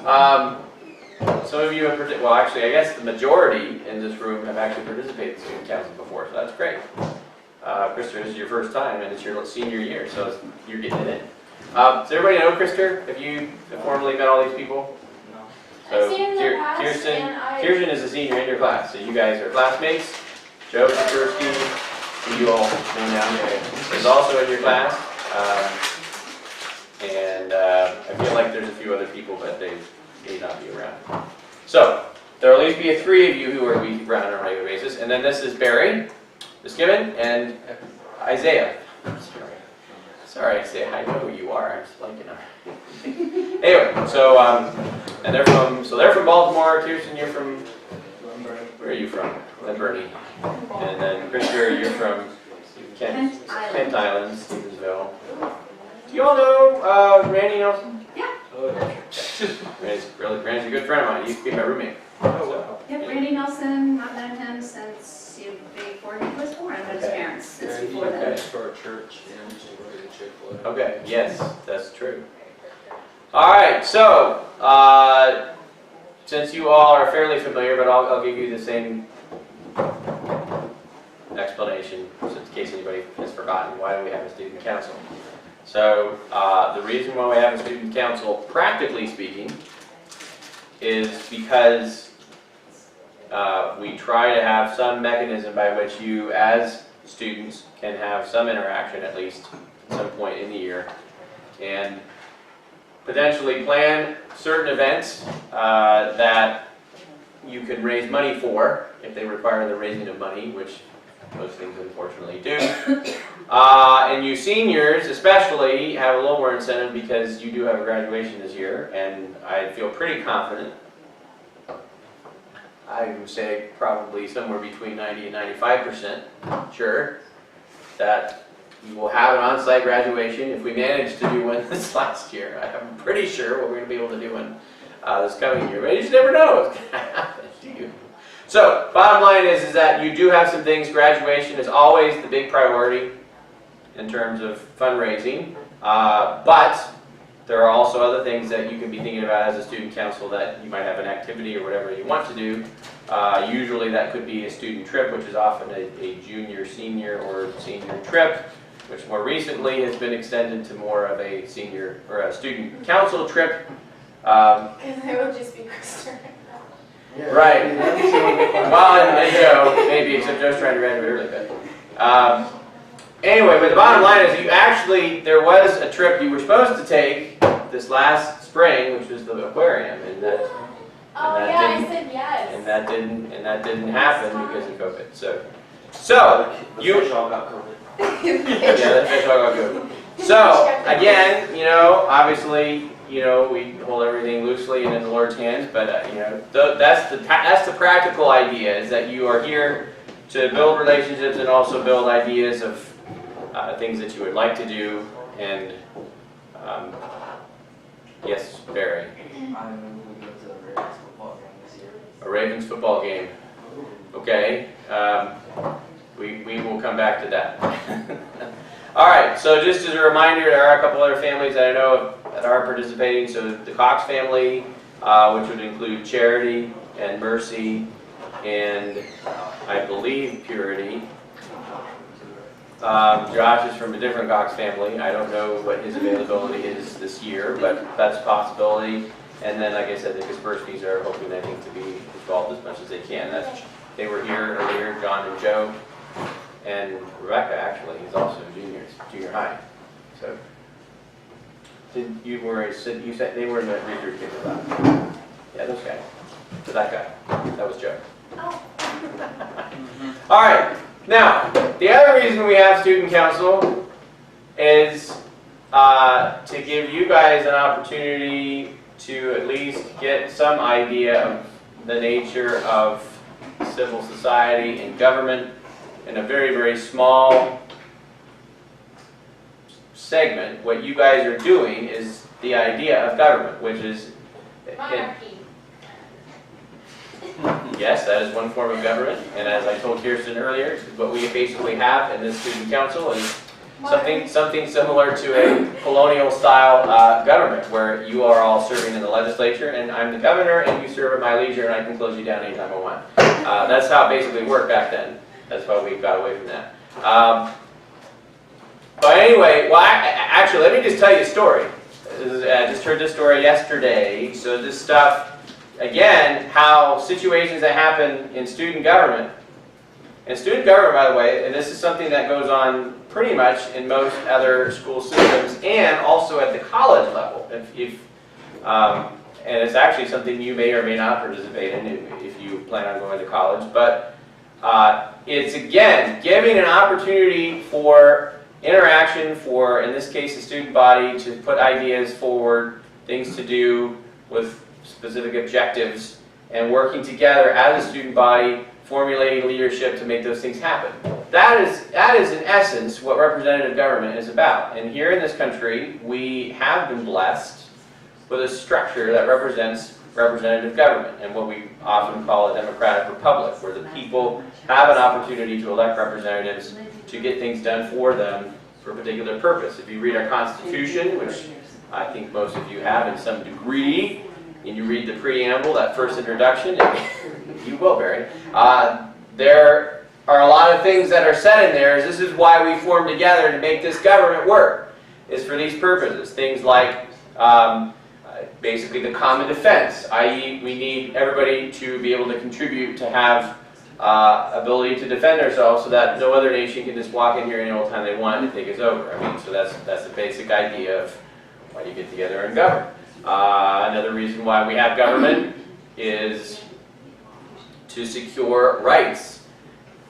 Some of you have well, actually, I guess the majority in this room have actually participated in student council before, so that's great. Krister, this is your first time, and it's your senior year, so you're getting it in. Does everybody know Krister? Have you formally met all these people? No. So, I've seen him in the past, Kirsten is a senior in your class, so you guys are classmates. Joe Sikorsky, who you all know now, is also in your class. I feel like there's a few other people, but they may not be around. So, there will at least be three of you who are around on a regular basis, and then this is Barry, Miss Gibbon, and Isaiah. Sorry, Isaiah, I know who you are. I'm just blanking on. Anyway, so and they're from Baltimore. Kirsten, you're from where are you from? Glen Burnie. And then Krister, you're from Kent Island, Stevensville. Do you all know Randy Nelson? Yeah. Randy's a good friend of mine. He used to be my roommate. Oh, wow. Yep, Randy Nelson, I've known him since before he was born. I've known his parents since before then. Used to go to church and used to go to Chick-fil-A. Okay, yes, that's true. All right, so since you all are fairly familiar, but I'll give you the same explanation, just in case anybody has forgotten why we have a student council. So the reason why we have a student council, practically speaking, is because we try to have some mechanism by which you, as students, can have some interaction at least at some point in the year, and potentially plan certain events that you can raise money for if they require the raising of money, which most things unfortunately do. And you seniors especially have a little more incentive because you do have a graduation this year, and I feel pretty confident, I would say probably somewhere between 90 and 95% sure that you will have an on-site graduation if we manage to do one this last year. I'm pretty sure what we're going to be able to do one this coming year, but you just never know what's going to happen, do you? So, bottom line is that you do have some things. Graduation is always the big priority in terms of fundraising, but there are also other things that you can be thinking about as a student council, that you might have an activity or whatever you want to do. Usually that could be a student trip, which is often a junior, senior, or senior trip, which more recently has been extended to more of a senior or a student council trip. And it would just be Krister. Yeah. Right. Well, and Joe, maybe, except Joe's trying to graduate early, but anyway, but the bottom line is there was a trip you were supposed to take this last spring, which was the aquarium, and that I said yes. And that didn't happen because of COVID. So you all got COVID. yeah, the fish all got COVID. So again, obviously, we hold everything loosely and in the Lord's hands, but that's the practical idea, is that you are here to build relationships and also build ideas of things that you would like to do. And yes, Barry. I'm moving to the Ravens football game this year. A Ravens football game. Okay. We will come back to that. All right. So just as a reminder, there are a couple other families that I know that are participating. So the Cox family, which would include Charity and Mercy, and I believe Purity. Josh is from a different Cox family. I don't know what his availability is this year, but that's a possibility. And then, like I said, the Kasperskys are hoping, I think, to be involved as much as they can. They were here earlier, John and Joe, and Rebecca actually is also junior high. So, you said they were in the research paper lab. Yeah, those guys. So that guy. That was Joe. Oh. All right. Now, the other reason we have student council is to give you guys an opportunity to at least get some idea of the nature of civil society and government in a very, very small segment. What you guys are doing is the idea of government, which is Monarchy. Yes, that is one form of government, and as I told Kirsten earlier, what we basically have in this student council is Something similar to a colonial-style government, where you are all serving in the legislature, and I'm the governor, and you serve at my leisure, and I can close you down anytime I want. That's how it basically worked back then. That's why we got away from that. But anyway, well, actually, let me just tell you a story. I just heard this story yesterday. So this stuff, again, how situations that happen in student government. And student government, by the way, and this is something that goes on pretty much in most other school systems and also at the college level. And it's actually something you may or may not participate in if you plan on going to college. But it's, again, giving an opportunity for interaction for, in this case, the student body to put ideas forward, things to do with specific objectives, and working together as a student body, formulating leadership to make those things happen. That is in essence what representative government is about. And here in this country, we have been blessed with a structure that represents representative government, and what we often call a democratic republic, where the people have an opportunity to elect representatives to get things done for them for a particular purpose. If you read our Constitution, which I think most of you have in some degree, and you read the preamble, that first introduction, you will, Barry, there are a lot of things that are said in there. This is why we formed together to make this government work, is for these purposes. Things like basically the common defense, i.e. we need everybody to be able to contribute to have ability to defend ourselves so that no other nation can just walk in here any old time they want and take us over. I mean, so that's the basic idea of why you get together and govern. Another reason why we have government is to secure rights.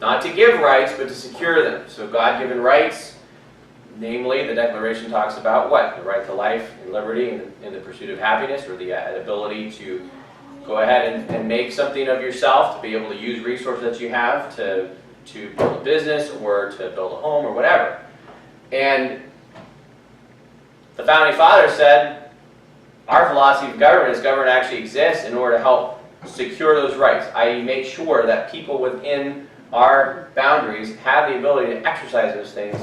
Not to give rights, but to secure them. So God-given rights, namely, the Declaration talks about what? The right to life and liberty and the pursuit of happiness, or the ability to go ahead and make something of yourself, to be able to use resources that you have to build a business or to build a home or whatever. And the Founding Fathers said, our philosophy of government is government actually exists in order to help secure those rights, i.e. make sure that people within our boundaries have the ability to exercise those things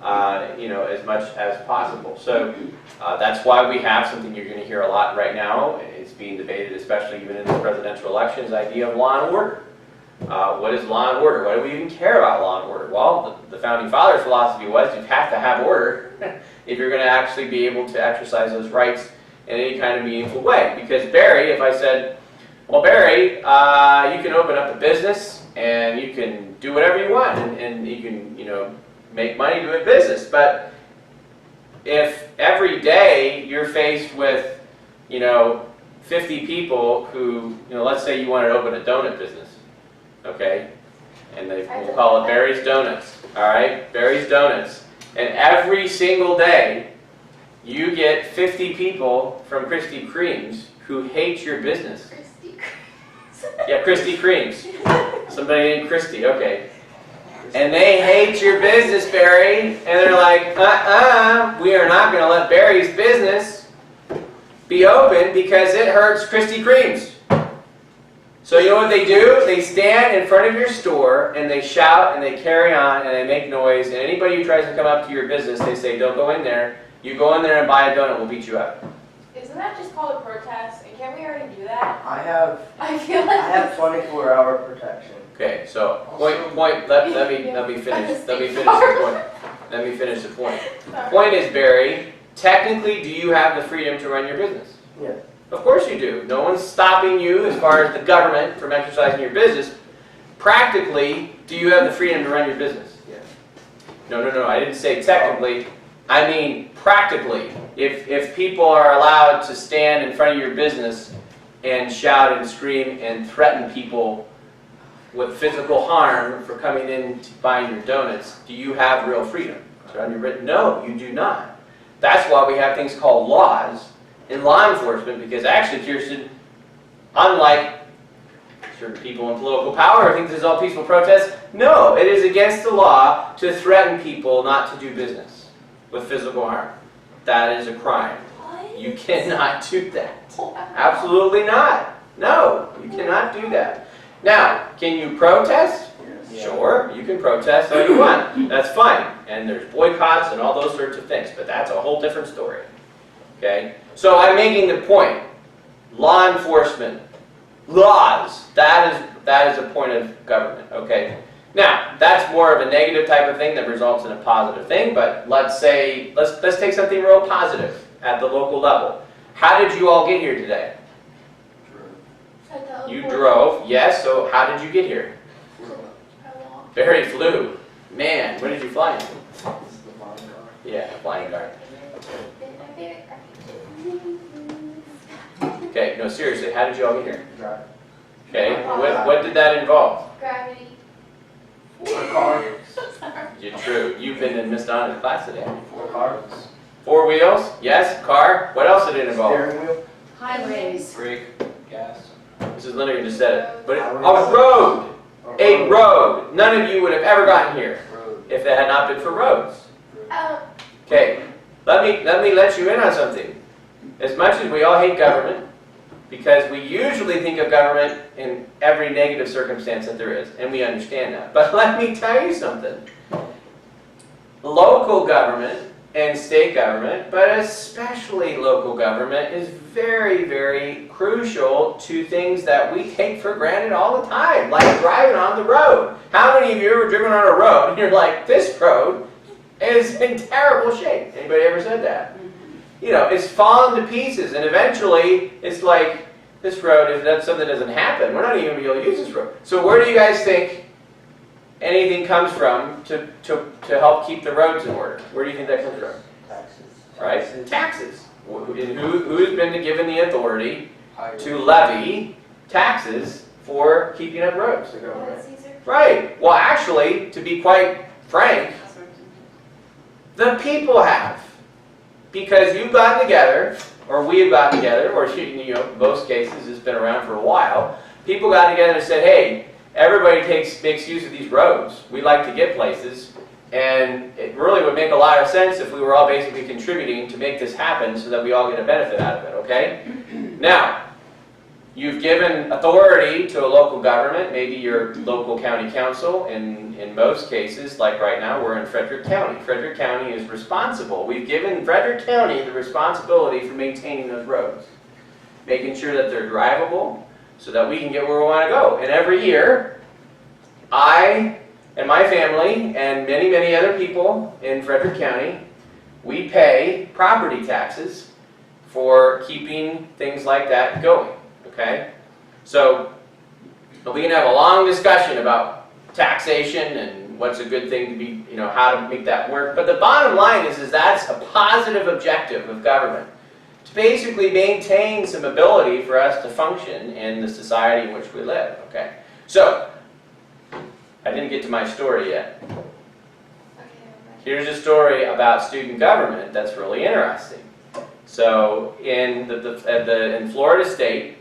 as much as possible. So that's why we have something you're going to hear a lot right now. It's being debated, especially even in the presidential elections, the idea of law and order. What is law and order? Why do we even care about law and order? Well, the Founding Fathers' philosophy was you have to have order if you're going to actually be able to exercise those rights in any kind of meaningful way. Because Barry, if I said, well, Barry, you can open up a business and you can do whatever you want and you can, make money doing business. But if every day you're faced with, 50 people who, let's say you wanted to open a donut business, okay? And we'll call it Barry's Donuts, all right? Barry's Donuts. And every single day you get 50 people from Krispy Kremes who hate your business. Krispy Kremes. Yeah, Krispy Kremes. Somebody named Christy, okay. And they hate your business, Barry. And they're like, we are not going to let Barry's business be open because it hurts Krispy Kremes. So you know what they do? They stand in front of your store and they shout and they carry on and they make noise. And anybody who tries to come up to your business, they say, don't go in there. You go in there and buy a donut, we'll beat you up. Isn't that just called a protest? And can't we already do that? I feel like have 24-hour protection. Okay, so let me finish the point. Let me finish the point. Point is, Barry, technically, do you have the freedom to run your business? Yeah. Of course you do. No one's stopping you as far as the government from exercising your business. Practically, do you have the freedom to run your business? Yeah. No, I didn't say technically. I mean practically. If people are allowed to stand in front of your business and shout and scream and threaten people with physical harm for coming in to buying your donuts, do you have real freedom to run your business? No, you do not. That's why we have things called laws in law enforcement, because actually, Kirsten, unlike certain people in political power who think this is all peaceful protest, no, it is against the law to threaten people not to do business with physical harm. That is a crime. What? You cannot do that. Absolutely not. No, you cannot do that. Now, can you protest? Yes. Sure, you can protest all you want. That's fine. and there's boycotts and all those sorts of things, but that's a whole different story. Okay? So I'm making the point, law enforcement, laws, that is a point of government, okay? Now, that's more of a negative type of thing that results in a positive thing, but let's take something real positive at the local level. How did you all get here today? You drove, yes, so how did you get here? Barry flew. Man, where did you fly in? Yeah, flying car. Okay, no, seriously, how did you all get here? Okay, what did that involve? Gravity. You're true. You've been in Miss Donna's class today. 4 cars. 4 wheels? Yes. Car? What else did it involve? Steering wheel. Highways. Brake. Gas. Mrs. Lineker just said it. But a road. A road. None of you would have ever gotten here if it had not been for roads. Okay. Let me let you in on something. As much as we all hate government, because we usually think of government in every negative circumstance that there is, and we understand that. But let me tell you something. Local government and state government, but especially local government, is very, very crucial to things that we take for granted all the time, like driving on the road. How many of you ever driven on a road and you're like, this road is in terrible shape? Anybody ever said that? You know, it's fallen to pieces, and eventually it's like, this road, if that something doesn't happen, we're not even going to be able to use this road. So where do you guys think anything comes from to help keep the roads in order? Where do you think that comes from? Taxes. Right? Taxes. Who's been given the authority to levy taxes for keeping up roads? The government. Right. Well, actually, to be quite frank, the people have. Because you've gotten together, or we have gotten together, or you know, in most cases it's been around for a while, people got together and said, hey, everybody makes use of these roads. We like to get places, and it really would make a lot of sense if we were all basically contributing to make this happen so that we all get a benefit out of it, okay? Now, you've given authority to a local government, maybe your local county council. In most cases, like right now, we're in Frederick County. Frederick County is responsible. We've given Frederick County the responsibility for maintaining those roads, making sure that they're drivable so that we can get where we want to go. And every year, I and my family and many, many other people in Frederick County, we pay property taxes for keeping things like that going. Okay? So, we can have a long discussion about taxation and what's a good thing to be, you know, how to make that work. But the bottom line is that's a positive objective of government. To basically maintain some ability for us to function in the society in which we live. Okay? So, I didn't get to my story yet. Here's a story about student government that's really interesting. So, in Florida State,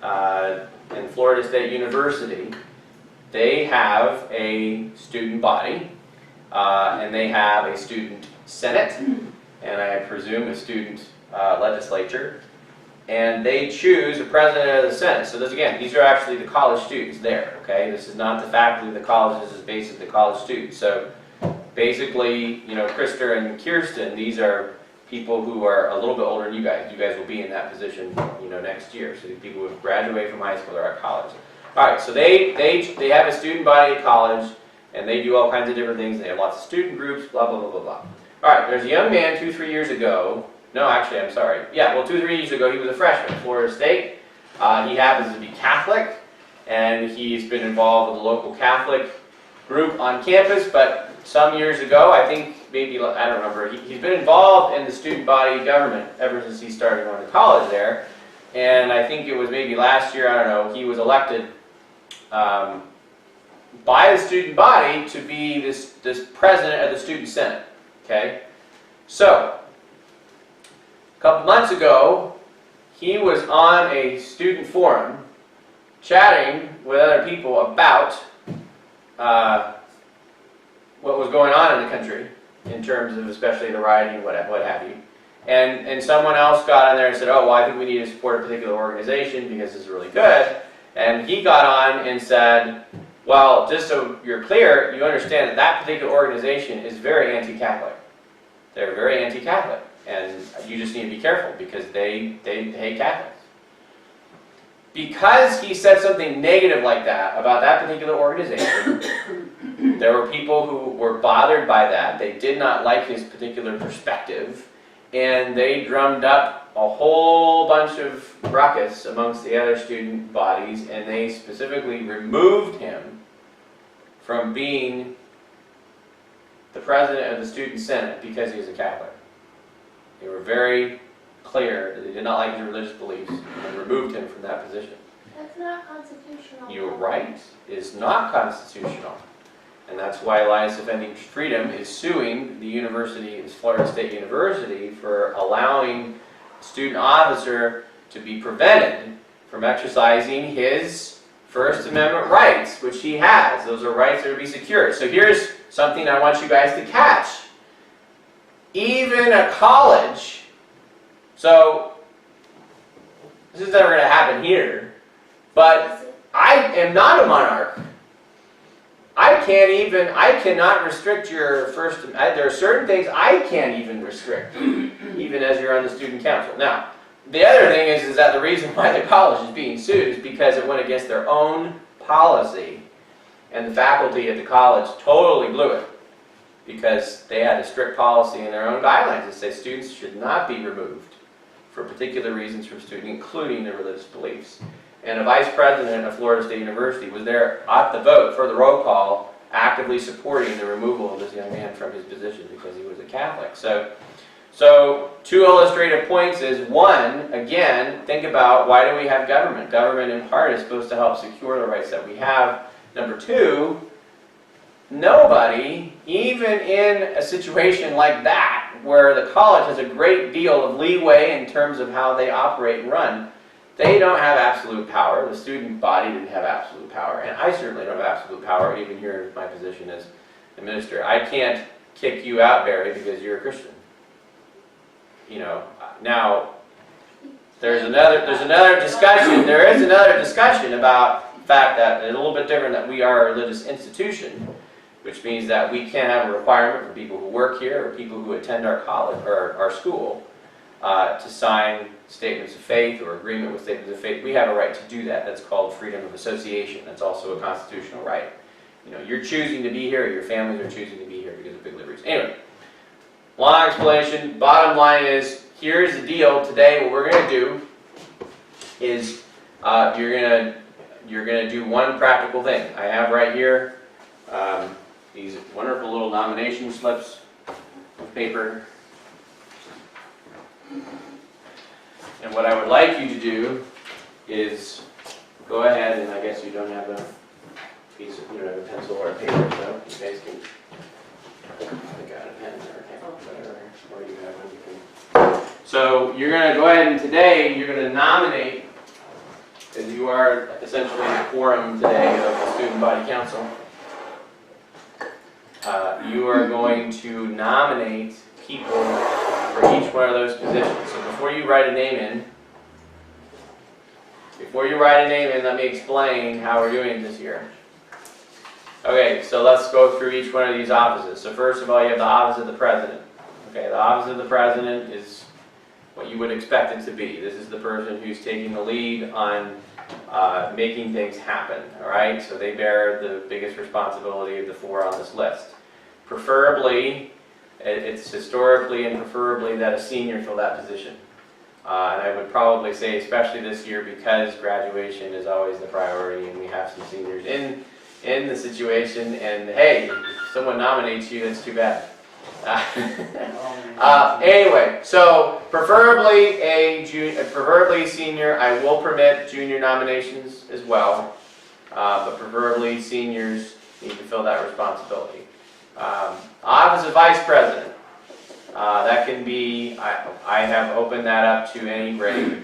in Florida State University, they have a student body, and they have a student senate, and I presume a student legislature, and they choose a president of the senate. So these are actually the college students there, okay? This is not the faculty of the college, this is basically the college students. So basically, you know, Krista and Kirsten, these are people who are a little bit older than you guys. You guys will be in that position, you know, next year. So these people who graduate from high school are at college. All right, so they have a student body at college, and they do all kinds of different things. They have lots of student groups, blah, blah, blah, blah, blah. All right, there's a young man 2-3 years ago. No, actually, I'm sorry. Yeah, well, 2-3 years ago, he was a freshman at Florida State. He happens to be Catholic, and he's been involved with the local Catholic group on campus, but some years ago, I think maybe, I don't remember, he's been involved in the student body government ever since he started going to college there. And I think it was maybe last year, I don't know, he was elected by the student body to be this president of the student senate, okay? So, a couple months ago, he was on a student forum chatting with other people about what was going on in the country in terms of especially the rioting, what have you. And someone else got on there and said, oh, well, I think we need to support a particular organization because it's really good. And he got on and said, Well, just so you're clear, you understand that that particular organization is very anti-Catholic. They're very anti-Catholic, and you just need to be careful because they hate Catholics. Because he said something negative like that about that particular organization, there were people who were bothered by that. They did not like his particular perspective, and they drummed up a whole bunch of ruckus amongst the other student bodies, and they specifically removed him from being the president of the student senate because he was a Catholic. They were very clear that they did not like his religious beliefs and removed him from that position. That's not constitutional. You're right. It is not constitutional. And that's why Alliance Defending Freedom is suing the university, Florida State University, for allowing a student officer to be prevented from exercising his First Amendment rights, which he has. Those are rights that are to be secured. So here's something I want you guys to catch. Even a college, so this is never going to happen here, but I am not a monarch. I cannot restrict your First Amendment. There are certain things I can't even restrict, even as you're on the student council. Now, the other thing is that the reason why the college is being sued is because it went against their own policy, and the faculty at the college totally blew it because they had a strict policy in their own guidelines that say students should not be removed for particular reasons from student, including their religious beliefs. And a vice president of Florida State University was there at the vote for the roll call, actively supporting the removal of this young man from his position because he was a Catholic. So two illustrative points is, one, again, think about why do we have government? Government in part is supposed to help secure the rights that we have. Number two, nobody, even in a situation like that, where the college has a great deal of leeway in terms of how they operate and run, they don't have absolute power. The student body didn't have absolute power, and I certainly don't have absolute power, even here in my position as a minister. I can't kick you out, Barry, because you're a Christian. You know, now there is another discussion about the fact that it's a little bit different that we are a religious institution, which means that we can't have a requirement for people who work here or people who attend our college or our school to sign statements of faith or agreement with statements of faith. We have a right to do that. That's called freedom of association. That's also a constitutional right. You know, you're choosing to be here, or your families are choosing to be here because of big liberties. Anyway, long explanation. Bottom line is, here's the deal. Today, what we're going to do is you're going to do one practical thing. I have right here these wonderful little nomination slips of paper. And what I would like you to do is go ahead, and I guess you don't have a piece of, you don't have a pencil or a paper, so you guys can pick out a pen or whatever, or you have one you can. So you're going to go ahead, and today you're going to nominate, as you are essentially the quorum today of the student body council. You are going to nominate people for each one of those positions. So before you write a name in, let me explain how we're doing this year. Okay, so let's go through each one of these offices. So first of all, you have the office of the president. Okay, the office of the president is what you would expect it to be. This is the person who's taking the lead on making things happen. All right, so they bear the biggest responsibility of the four on this list. Preferably, it's historically and preferably that a senior fill that position. And I would probably say, especially this year, because graduation is always the priority, and we have some seniors in the situation. And hey, if someone nominates you, that's too bad. Anyway, so preferably preferably senior. I will permit junior nominations as well, but preferably seniors need to fill that responsibility. Office of Vice President. That can be, I have opened that up to any grade,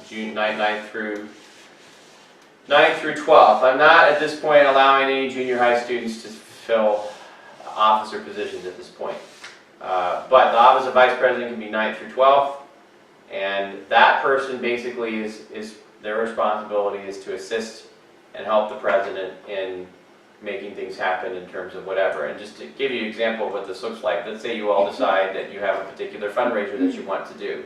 June 9th through 12th. I'm not at this point allowing any junior high students to fill officer positions at this point. But the Office of Vice President can be 9th through 12th, and that person basically is their responsibility is to assist and help the president in making things happen in terms of whatever. And just to give you an example of what this looks like, let's say you all decide that you have a particular fundraiser that you want to do.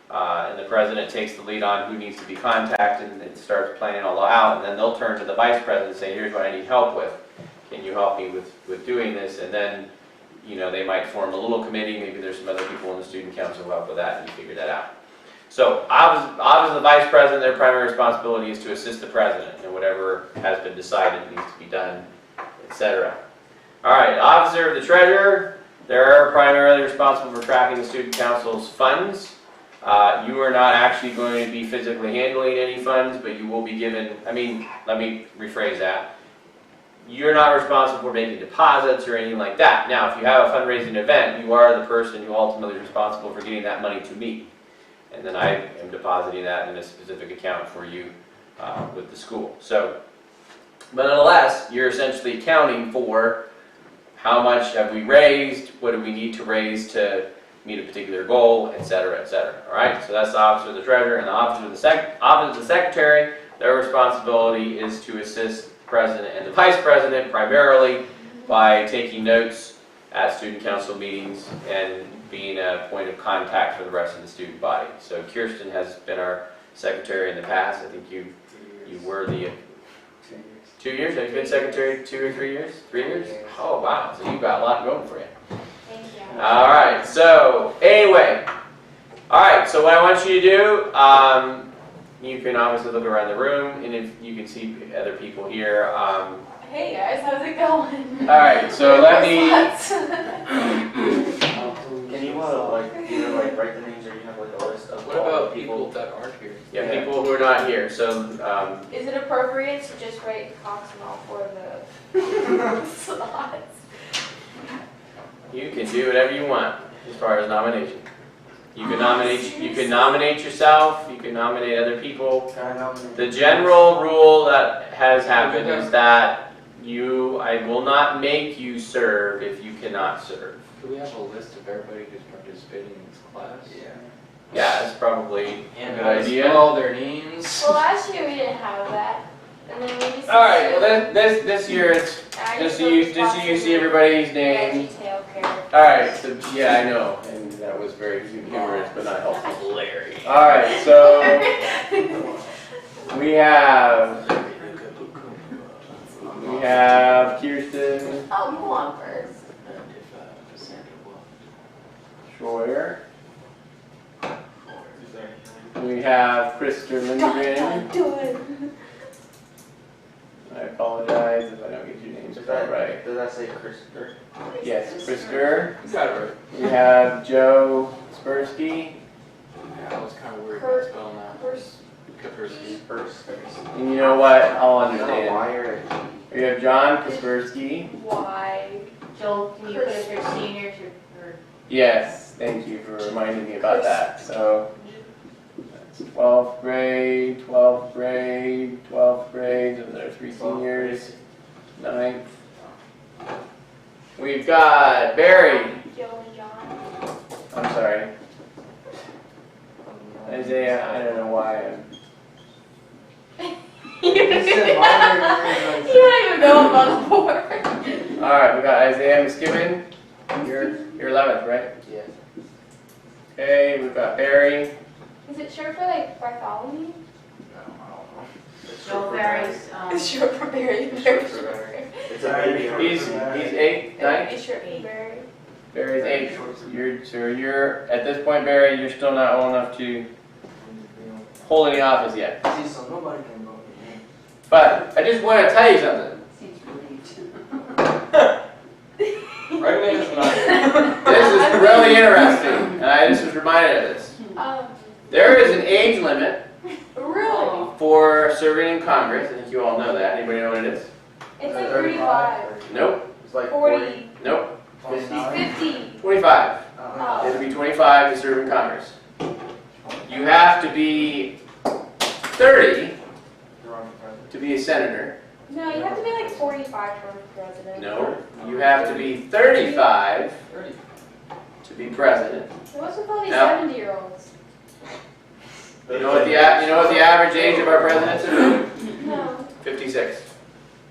And the president takes the lead on who needs to be contacted and starts planning all out, and then they'll turn to the vice president and say, here's what I need help with. Can you help me with doing this? And then, you know, they might form a little committee, maybe there's some other people in the student council who help with that, and you figure that out. So, obviously the vice president, their primary responsibility is to assist the president in whatever has been decided needs to be done, etc. All right, officer of the treasurer, they're primarily responsible for tracking the student council's funds. You are not actually going to be physically handling any funds, but you will be given, let me rephrase that. You're not responsible for making deposits or anything like that. Now, if you have a fundraising event, you are the person who ultimately is responsible for getting that money to me. And then I am depositing that in a specific account for you with the school. So, but nonetheless, you're essentially accounting for how much have we raised, what do we need to raise to meet a particular goal, etc., etc. All right, so that's the officer of the treasurer, and the officer of the secretary. Their responsibility is to assist the president and the vice president primarily by taking notes at student council meetings and being a point of contact for the rest of the student body. So Kirsten has been our secretary in the past. I think you were the 2 years. Have you been secretary 2 or 3 years? 3 years? Oh wow! So you've got a lot going for you. Thank you. All right. So anyway, all right. So what I want you to do, you can obviously look around the room, and if you can see other people here. Hey guys, how's it going? All right. So let me. Can you write the names, or you have like a list of What all about the people that aren't here? Yeah, people who are not here. So Is it appropriate to just write Cox and all for the slots? you can do whatever you want as far as nomination. You can nominate. You can nominate yourself. You can nominate other people. Can I nominate? The general rule that has happened is that I will not make you serve if you cannot serve. Do we have a list of everybody who's participating in this class? Yeah, that's probably And a good how to idea. spell all their names. Well, last year we didn't have that, and then we just. All right. Well, this year it's just so you see everybody's name. Detail character. All right. So yeah, I know, and that was very humorous, but not helpful. Larry. All right. So we have Kirsten Oh, come on first. Schroyer. We have Krister Lindgren. Do it. I apologize if I don't get your names spelled right. Does that say Krister? Yes, Krister. You got it right. We have Joe Spersky. Yeah, I was kind of worried about spelling that. Kaspersky. And you know what? I'll Is that a understand. Y or a G? We have John Kaspersky. Why? Joel, can you put if you're seniors or Yes, thank you for reminding me about that. So, that's 12th grade, 12th grade, 12th grade, and there are 3 seniors, 9th. We've got Barry. Joe and John. I'm sorry. Isaiah, I don't know why I'm. You don't even know I'm on the board. Alright, we got Isaiah Miskiven. You're 11th, right? Yeah. Okay, we've got Barry. Is it short for like Bartholomew? No, I don't know. It's Joel short for Barry's, It's short for Barry. It's short for Barry. It's a baby. He's 8th, 9th? It's short for Barry. Barry's 8th. You're at this point, Barry, you're still not old enough to hold any office yet. See, so nobody can vote for me. But I just want to tell you something. seems relieved. Right away, that's what I This is really interesting, and I just was reminded of this. There is an age limit Really? for serving in Congress. I think you all know that. Anybody know what it is? It's like 35. Nope. It's like 40. Nope. 50. 25. Oh. It'll be 25 to serve in Congress. You have to be 30 to be a senator. No, you have to be like 45 for president. No. You have to be 35 30. to be president. What's with all these No. 70-year-olds? You know what the average age of our presidents is? No. 59. 56.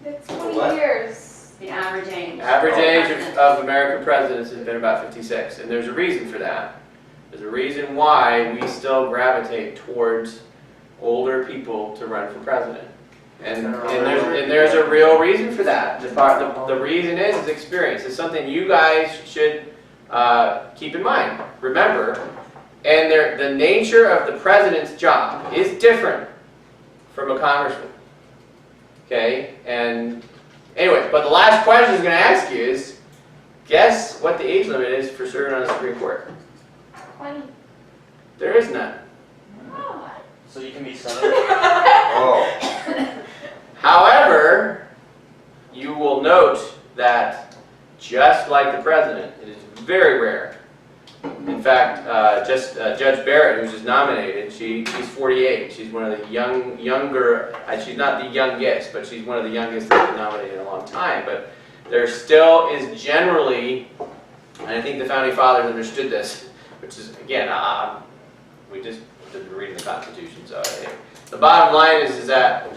It's What? 20 years. The average age. Average age President. of American presidents has been about 56, and there's a reason for that. There's a reason why we still gravitate towards older people to run for president. And there's a real reason for that. The reason is experience. It's something you guys should keep in mind. Remember, and the nature of the president's job is different from a congressman. Okay? And anyway, but the last question I was going to ask you is, guess what the age limit is for serving on the Supreme Court? 20. There is none. Oh. So you can be senator? Oh. However, you will note that just like the president, it is very rare. In fact, Judge Barrett, who's just nominated, she's 48. She's one of the younger, she's not the youngest, but she's one of the youngest that's been nominated in a long time. But there still is generally, and I think the Founding Fathers understood this, which is, again, we just didn't read the Constitution, so the bottom line is that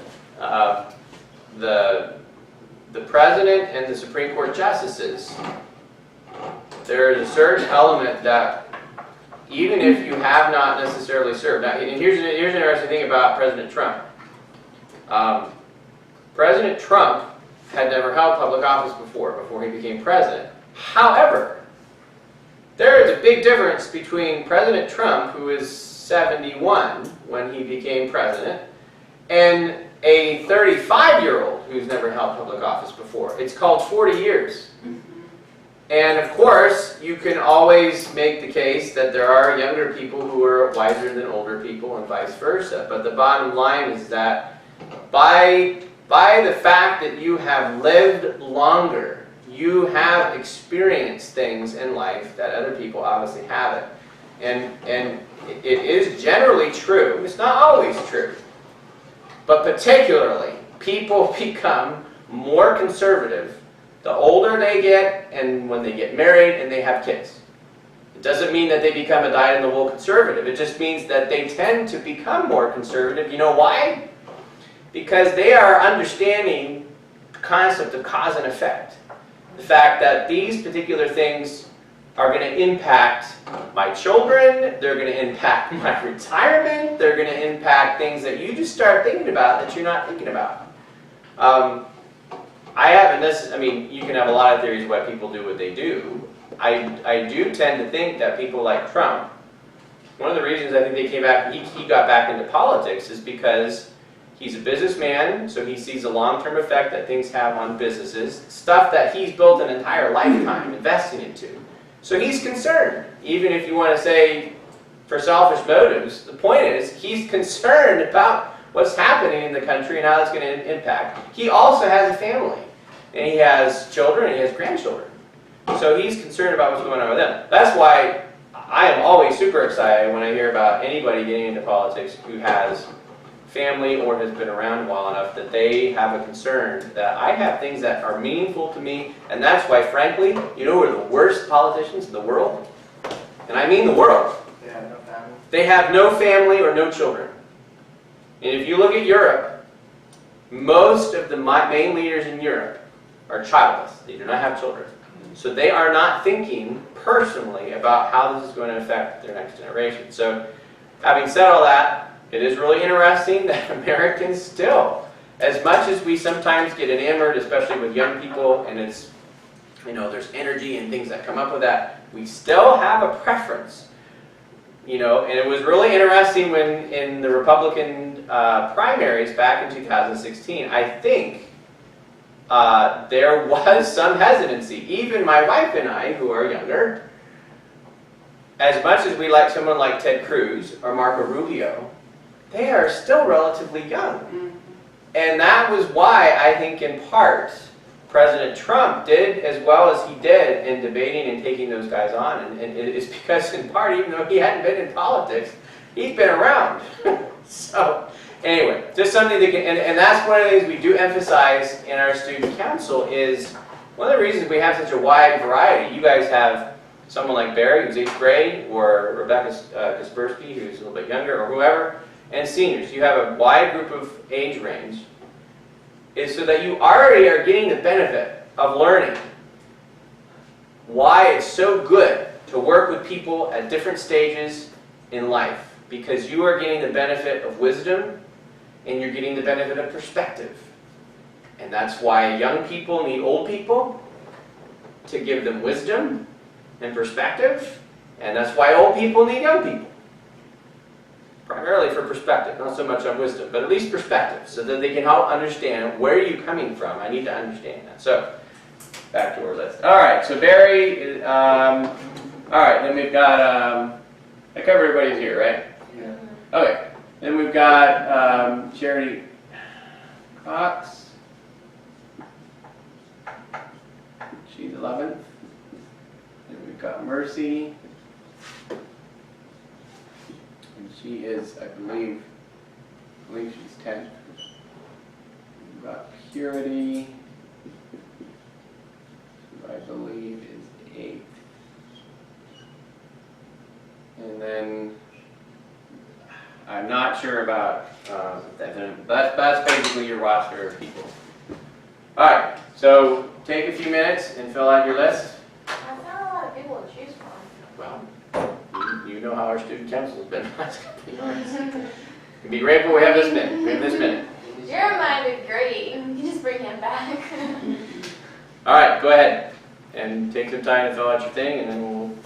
the President and the Supreme Court Justices, there is a certain element that even if you have not necessarily served, now, and here's an interesting thing about President Trump. President Trump had never held public office before he became president. However, there is a big difference between President Trump, who is 71 when he became president, and a 35-year-old who's never held public office before. It's called 40 years. And of course, you can always make the case that there are younger people who are wiser than older people and vice versa. But the bottom line is that by the fact that you have lived longer, you have experienced things in life that other people obviously haven't. And it is generally true, it's not always true, but particularly, people become more conservative the older they get and when they get married and they have kids. It doesn't mean that they become a dyed-in-the-wool conservative. It just means that they tend to become more conservative. You know why? Because they are understanding the concept of cause and effect. The fact that these particular things are going to impact my children, they're going to impact my retirement, they're going to impact things that you just start thinking about that you're not thinking about. I mean, you can have a lot of theories why people do what they do. I do tend to think that people like Trump, one of the reasons I think they came back, he got back into politics is because he's a businessman, so he sees the long-term effect that things have on businesses, stuff that he's built an entire lifetime investing into. So he's concerned, even if you want to say for selfish motives. The point is, he's concerned about what's happening in the country and how it's going to impact. He also has a family, and he has children, and he has grandchildren. So he's concerned about what's going on with them. That's why I am always super excited when I hear about anybody getting into politics who has family or has been around well enough that they have a concern that I have things that are meaningful to me, and that's why, frankly, you know who are the worst politicians in the world? And I mean the world. They have no family. They have no family or no children. And if you look at Europe, most of the main leaders in Europe are childless. They do not have children. So they are not thinking personally about how this is going to affect their next generation. So having said all that, it is really interesting that Americans still, as much as we sometimes get enamored, especially with young people, and it's, you know, there's energy and things that come up with that, we still have a preference. You know, and it was really interesting when in the Republican primaries back in 2016, I think there was some hesitancy. Even my wife and I, who are younger, as much as we like someone like Ted Cruz or Marco Rubio, they are still relatively young. And that was why I think in part President Trump did as well as he did in debating and taking those guys on. And it is because in part, even though he hadn't been in politics, he's been around. So anyway, just something that can, and that's one of the things we do emphasize in our student council is one of the reasons we have such a wide variety. You guys have someone like Barry, who's 8th grade, or Rebecca Kaspersky, who's a little bit younger, or whoever, and seniors. You have a wide group of age range. is so that you already are getting the benefit of learning why it's so good to work with people at different stages in life. Because you are getting the benefit of wisdom and you're getting the benefit of perspective. And that's why young people need old people to give them wisdom and perspective. And that's why old people need young people. Primarily for perspective, not so much on wisdom, but at least perspective, so that they can help understand where are you coming from. I need to understand that. So, back to our list. All right, so Barry, all right, then we've got, I covered everybody's here, right? Yeah. Okay, then we've got Charity Cox. She's 11th. Then we've got Mercy. And she is, I believe she's 10th. We've got Purity, who I believe is 8th. And then, I'm not sure about that, but that's basically your roster of people. Alright, so take a few minutes and fill out your list. I found a lot of people to choose from. Well, you know how our student council has been the last couple of years. Be grateful we have this minute. Jeremiah did great. You can just bring him back. Alright, go ahead and take some time to fill out your thing and then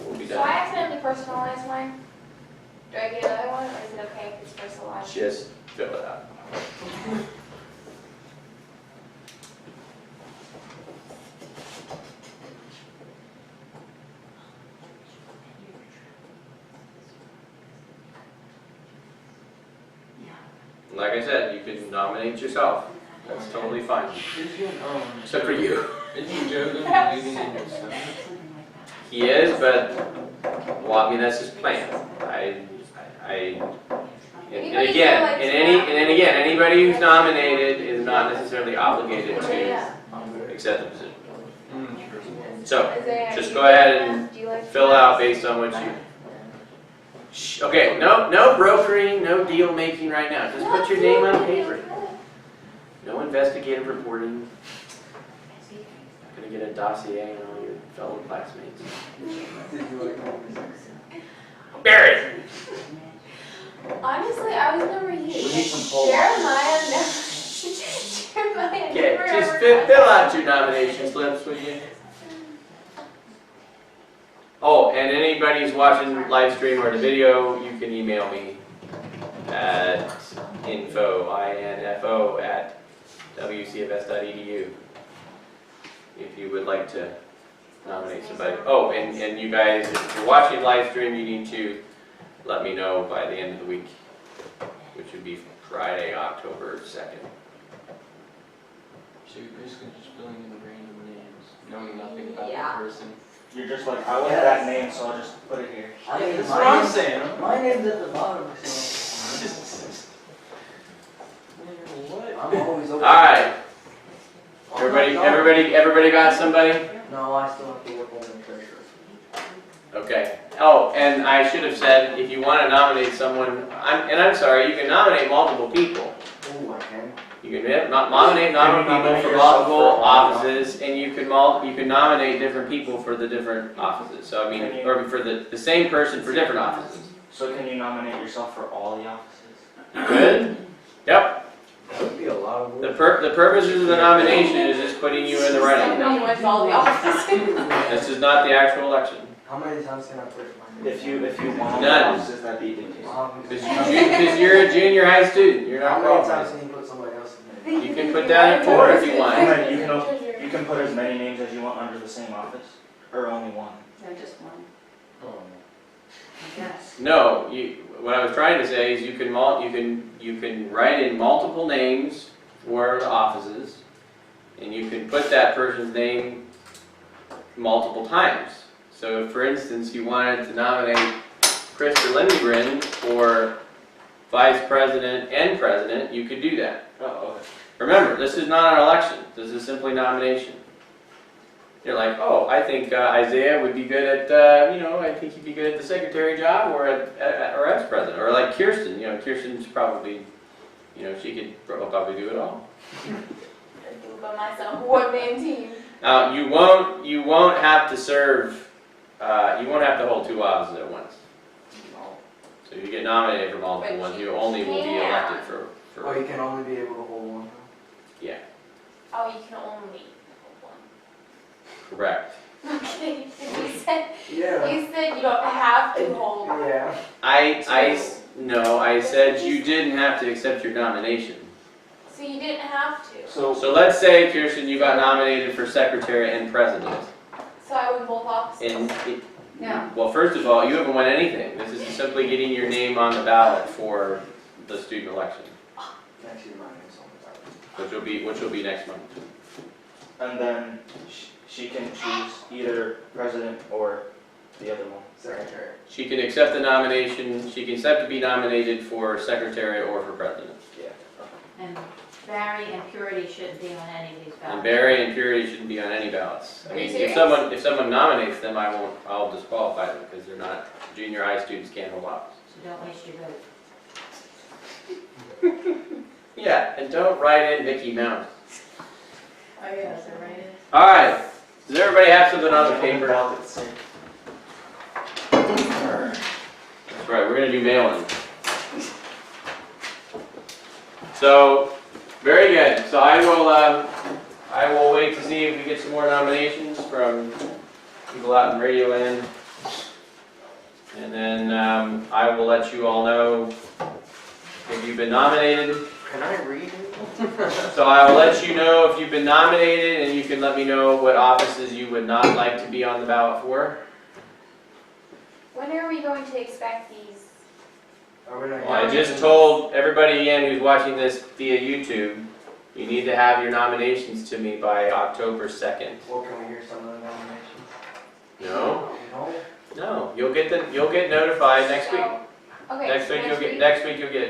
we'll be So I done. accidentally personalized mine. Do I get another one, or is it okay if it's personalized? Just fill it out. Like I said, you can nominate yourself. That's totally fine. Except for you. Isn't Joe gonna be leading in your stuff? He is, but, well, I mean, that's his plan. And again, anybody who's nominated is not necessarily obligated to accept the position. So, Is there- just go ahead and Do you like fill out based on what you... Okay, no brokering, no deal making right now. Just put your name on paper. No investigative reporting. Not gonna get a dossier on all your fellow classmates. Barry! Honestly, I was never We need used. some poll. Jeremiah never. Okay, never just ever fill out your nomination slips, would you? Oh, and anybody who's watching live stream or the video, you can email me at info at wcfs.edu if you would like to nominate somebody. Oh, and you guys, if you're watching live stream, you need to let me know by the end of the week, which would be Friday, October 2nd. So you're basically just filling in the random names, knowing nothing about Yeah. the person. You're just like, I want that name, so I'll just put it here. I mean, That's what I'm my saying. my name's at the bottom, so What? I'm always open. Alright, everybody got somebody? No, I still have to work on the treasurer. Okay. Oh, and I should have said, if you want to nominate someone, I'm sorry, you can nominate multiple people. Oh, I can. You can nominate people for multiple offices, and you can nominate different people for the different offices. So I mean, or for the same person for different offices. So can you nominate yourself for all the offices? You could? Yep. That would be a lot of The work. purposes of the nomination is just putting you in the running. Somebody wins all the offices. This is not the actual election. How many times can I put my name? If you want all the None. offices, that'd be the case. Because you're a junior high student. You're How not many times qualified. can you put somebody else's name? You can put that in 4 if you want. You can put as many names as you want under the same office, or only one. No, just one, Oh. I guess. No, what I was trying to say is you can write in multiple names for the offices, and you can put that person's name multiple times. So if, for instance, you wanted to nominate Krista Lindgren for vice president and president, you could do that. Oh, okay. Remember, this is not an election. This is simply nomination. You're like, oh, I think Isaiah would be good at, I think he'd be good at the secretary job or or as president. Or like Kirsten, Kirsten's probably, she could probably do it all. do it by myself, one-man team. You won't have to serve, you won't have to hold 2 offices at once. So you get nominated for multiple But ones, you you only will be can. elected for, Oh, you can only be able to hold one. Oh, you can only hold correct. one. Okay, you said Yeah. you don't have to hold. Yeah. No, I said you didn't have to accept your nomination. So you didn't have to. So let's say, Kirsten, you got nominated for secretary and president. So I win both offices. And, No. well, first of all, you haven't won anything. This is simply getting your name on the ballot for the student election, Actually, mine is on the ballot. which will be next month. And then she can choose either president or the other one. Secretary. She can accept the nomination, she can accept to be nominated for secretary or for president. Yeah. And Barry and Purity shouldn't be on any of these ballots. And Barry and Purity shouldn't be on any ballots. I Are you mean, serious? if someone nominates them, I'll disqualify them because they're not, junior high students can't hold office. So don't waste your vote. Yeah, and don't write in Mickey Mouse. Oh, yeah, is that right? All right, does everybody have something on the paper? Ballots. That's right, we're gonna do mail-in. So, very good. So I will wait to see if we get some more nominations from people out in Radio Land. And then I will let you all know if you've been nominated. Can I read it? So I will let you know if you've been nominated, and you can let me know what offices you would not like to be on the ballot for. When are we going to expect these? Are we not Well, I just told everybody again who's watching this via YouTube, you need to have your nominations to me by October 2nd. Well, can we hear some of the nominations? No? No? No, you'll get notified next week. Okay. Next so week you'll get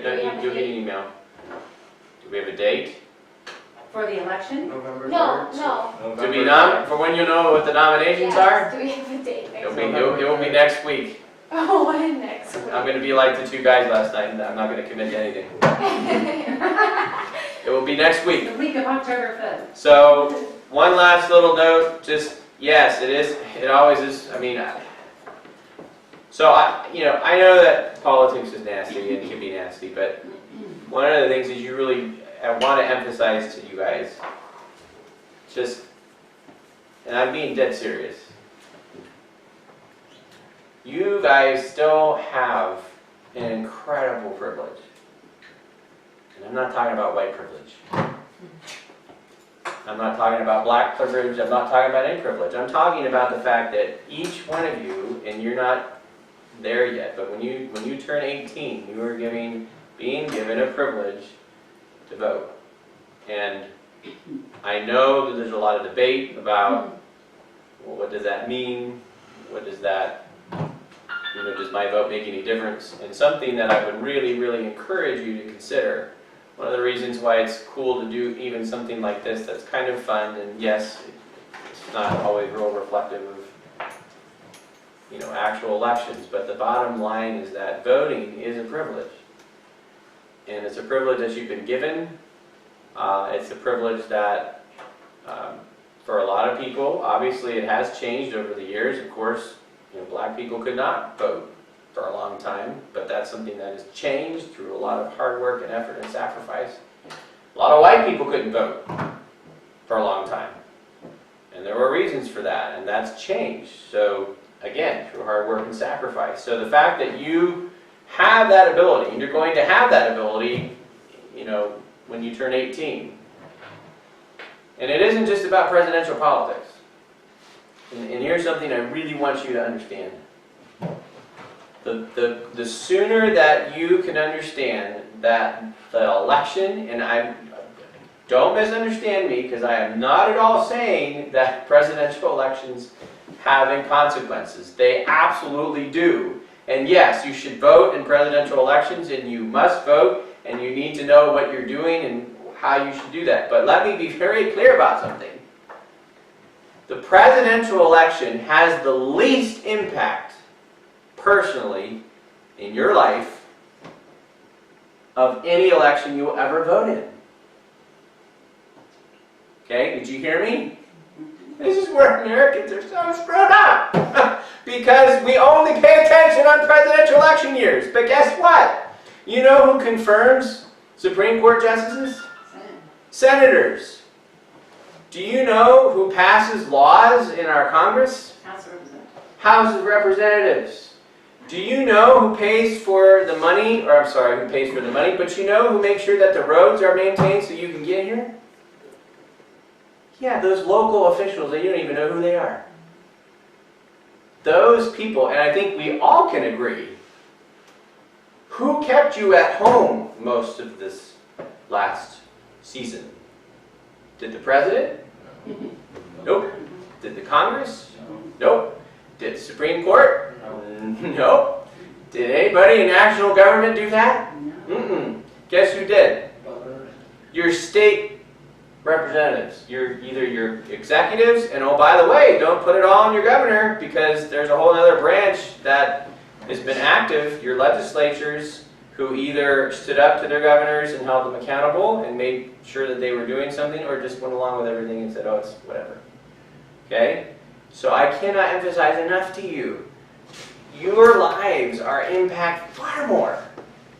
Do we have a an email. Do we have a date? For the election? November 3rd? No. To be for when you know what the nominations Yes, are? do we have a date next It week? will be next week. Oh, when next week? I'm gonna be like the 2 guys last night, and I'm not gonna commit to anything. It will be next week. The week of October 5th. So, one last little note, just, yes, it always is, I mean, so I know that politics is nasty and can be nasty, but one of the things is I want to emphasize to you guys, just, and I'm being dead serious, you guys still have an incredible privilege. And I'm not talking about white privilege. I'm not talking about black privilege, I'm not talking about any privilege. I'm talking about the fact that each one of you, and you're not there yet, but when you turn 18, you are being given a privilege to vote. And I know that there's a lot of debate about, well, what does that mean? What does that, does my vote make any difference? And something that I would really, really encourage you to consider. One of the reasons why it's cool to do even something like this that's kind of fun, and yes, it's not always real reflective of actual elections, but the bottom line is that voting is a privilege. And it's a privilege that you've been given. It's a privilege that, for a lot of people, obviously it has changed over the years. Of course, black people could not vote for a long time, but that's something that has changed through a lot of hard work and effort and sacrifice. A lot of white people couldn't vote for a long time. And there were reasons for that, and that's changed. So, again, through hard work and sacrifice. So the fact that you have that ability, and you're going to have that ability, when you turn 18. And it isn't just about presidential politics. And here's something I really want you to understand. The sooner that you can understand that the election, and don't misunderstand me, because I am not at all saying that presidential elections have consequences. They absolutely do. And yes, you should vote in presidential elections, and you must vote, and you need to know what you're doing and how you should do that. But let me be very clear about something. The presidential election has the least impact, personally, in your life, of any election you will ever vote in. Okay, did you hear me? This is where Americans are so screwed up. Because we only pay attention on presidential election years. But guess what? You know who confirms Supreme Court justices? Senators. Do you know who passes laws in our Congress? House of Representatives. House of Representatives. Do you know who pays for the money, or I'm sorry, who pays for the money, but you know who makes sure that the roads are maintained so you can get here? Yeah, those local officials that you don't even know who they are. Those people, and I think we all can agree, who kept you at home most of this last season? Did the president? Nope. Did the Congress? Nope. Did the Supreme Court? Nope. Did anybody in national government do that? Mm-mm. Guess who did? Your state representatives. Either your executives, and oh, by the way, don't put it all on your governor, because there's a whole other branch that has been active, your legislatures, who either stood up to their governors and held them accountable and made sure that they were doing something, or just went along with everything and said, oh, it's whatever. Okay? So I cannot emphasize enough to you, your lives are impacted far more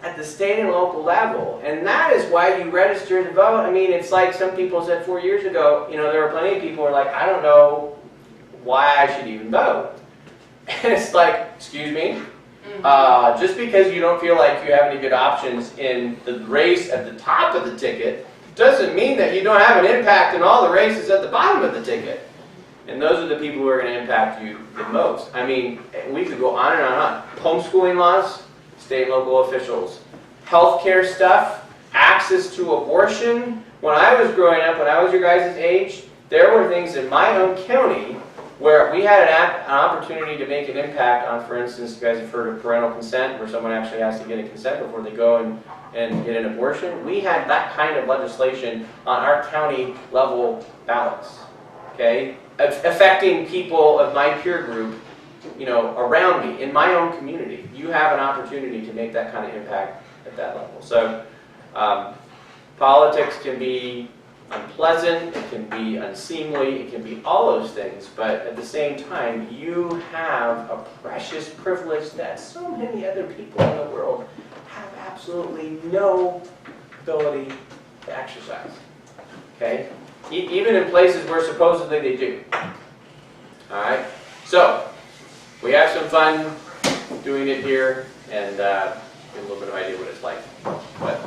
at the state and local level. And that is why you register to vote. I mean, it's like some people said 4 years ago, you know, there were plenty of people who were like, I don't know why I should even vote. And it's like, excuse me? Just because you don't feel like you have any good options in the race at the top of the ticket doesn't mean that you don't have an impact in all the races at the bottom of the ticket. And those are the people who are going to impact you the most. I mean, we could go on and on and on. Homeschooling laws, state and local officials. Healthcare stuff, access to abortion. When I was growing up, when I was your guys' age, there were things in my own county where we had an opportunity to make an impact on, for instance, you guys have heard of parental consent, where someone actually has to get a consent before they go and get an abortion. We had that kind of legislation on our county level ballots, okay? Affecting people of my peer group, you know, around me, in my own community. You have an opportunity to make that kind of impact at that level. So, politics can be unpleasant, it can be unseemly, it can be all those things, but at the same time, you have a precious privilege that so many other people in the world have absolutely no ability to exercise. Okay? Even in places where supposedly they do. Alright? So, we have some fun doing it here, and get a little bit of idea what it's like. But,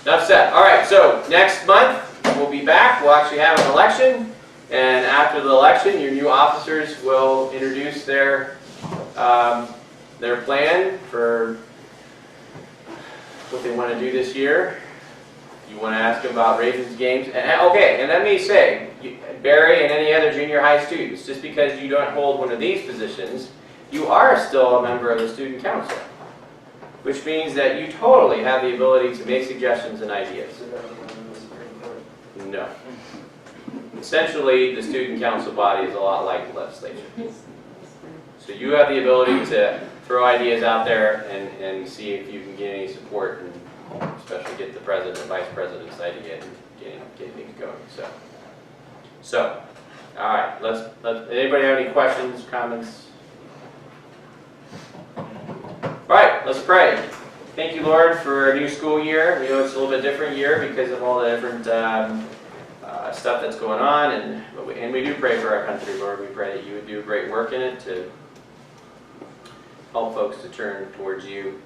enough said. Alright, so next month, we'll be back. We'll actually have an election, and after the election, your new officers will introduce their plan for what they want to do this year. You want to ask them about Ravens games. Okay, and let me say, Barry and any other junior high students, just because you don't hold one of these positions, you are still a member of the student council, which means that you totally have the ability to make suggestions and ideas. No. Essentially, the student council body is a lot like the legislature. So you have the ability to throw ideas out there and see if you can get any support, and especially get the president and vice president's idea and get things going. So, all right. Let's. Anybody have any questions, comments? All right. Let's pray. Thank you, Lord, for a new school year. We know it's a little bit different year because of all the different stuff that's going on, and we do pray for our country, Lord. We pray that you would do great work in it to help folks to turn towards you,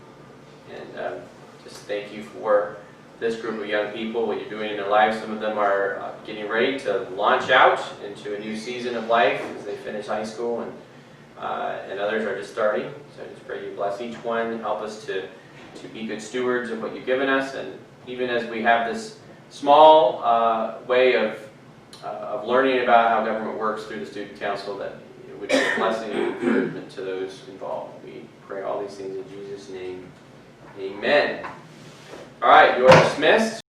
and just thank you for this group of young people, what you're doing in their lives. Some of them are getting ready to launch out into a new season of life as they finish high school, and others are just starting. So I just pray you bless each one, help us to be good stewards of what you've given us, and even as we have this small way of learning about how government works through the student council, that it would be a blessing and encouragement to those involved. We pray all these things in Jesus' name. Amen. All right, you are dismissed.